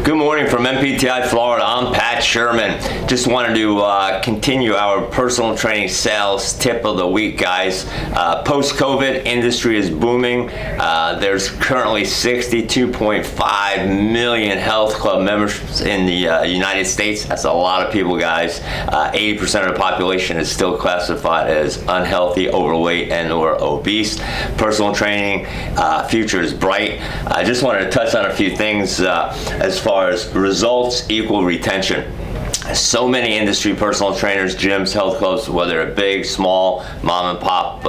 Good morning from MPTI, Florida. I'm Pat Sherman. Just wanted to continue our personal training sales tip of the week, guys. Post-COVID, industry is booming. There's currently 62.5 million health club members in the United States. That's a lot of people, guys. 80% of the population is still classified as unhealthy, overweight, and or obese. Personal training future is bright. I just wanted to touch on a few things as far as results equal retention. So many industry personal trainers, gyms, health clubs, whether they're big, small, mom and pop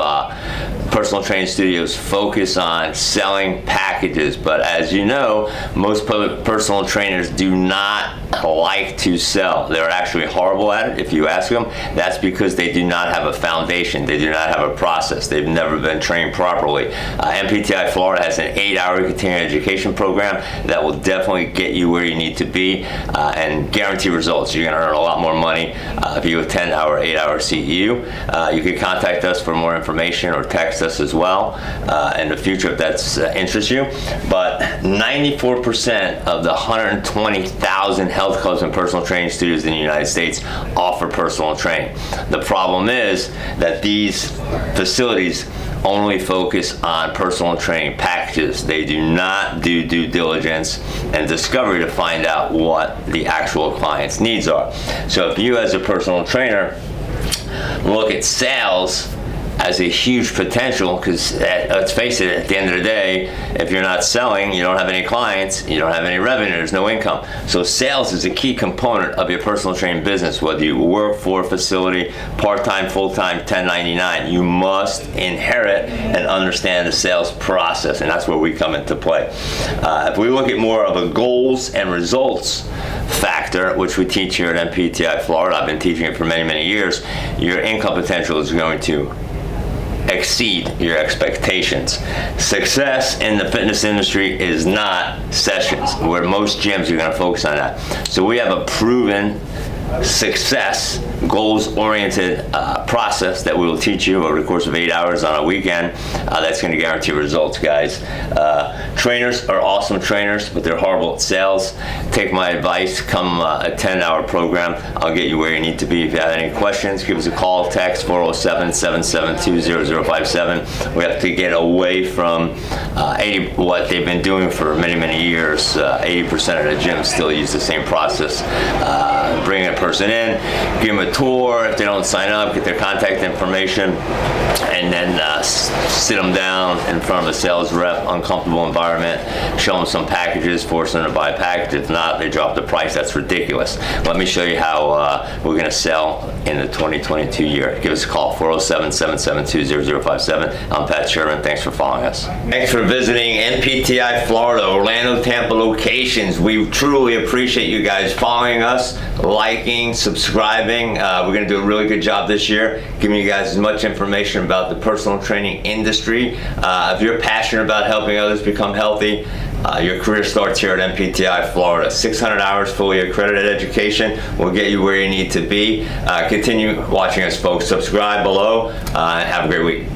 personal training studios, focus on selling packages. But as you know, most personal trainers do not like to sell. They're actually horrible at it. If you ask them, that's because they do not have a foundation. They do not have a process. They've never been trained properly. MPTI Florida has an 8-hour continuing education program that will definitely get you where you need to be and guarantee results. You're going to earn a lot more money if you attend our 8-hour CEU. You can contact us for more information or text us as well in the future if that's interests you. But 94% of the 120,000 health clubs and personal training studios in the United States offer personal training. The problem is that these facilities only focus on personal training packages. They do not do due diligence and discovery to find out what the actual client's needs are. So if you as a personal trainer look at sales as a huge potential, because let's face it, at the end of the day, if you're not selling, you don't have any clients, you don't have any revenue, there's no income. So sales is a key component of your personal training business, whether you work for a facility, part-time, full-time, 1099. You must inherit and understand the sales process, and that's where we come into play. If we look at more of a goals and results factor, which we teach here at MPTI Florida, I've been teaching it for many, many years, your income potential is going to exceed your expectations. Success in the fitness industry is not sessions, where most gyms are going to focus on that. So we have a proven success, goals-oriented process that we will teach you over the course of 8 hours on a weekend. That's going to guarantee results, guys. Trainers are awesome trainers, but they're horrible at sales. Take my advice, come attend our program. I'll get you where you need to be. If you have any questions, give us a call, text 407-772-0057. We have to get away from what they've been doing for many, many years. 80% of the gyms still use the same process. Bring a person in, give them a tour. If they don't sign up, get their contact information, and then sit them down in front of a sales rep, uncomfortable environment, show them some packages, force them to buy a package. If not, they drop the price. That's ridiculous. Let me show you how we're going to sell in the 2022 year. Give us a call, 407-772-0057. I'm Pat Sherman. Thanks for following us. Thanks for visiting MPTI Florida, Orlando, Tampa locations. We truly appreciate you guys following us, liking, subscribing. We're going to do a really good job this year, giving you guys as much information about the personal training industry. If you're passionate about helping others become healthy, your career starts here at MPTI Florida. 600 hours fully accredited education will get you where you need to be. Continue watching us, folks. Subscribe below and have a great week.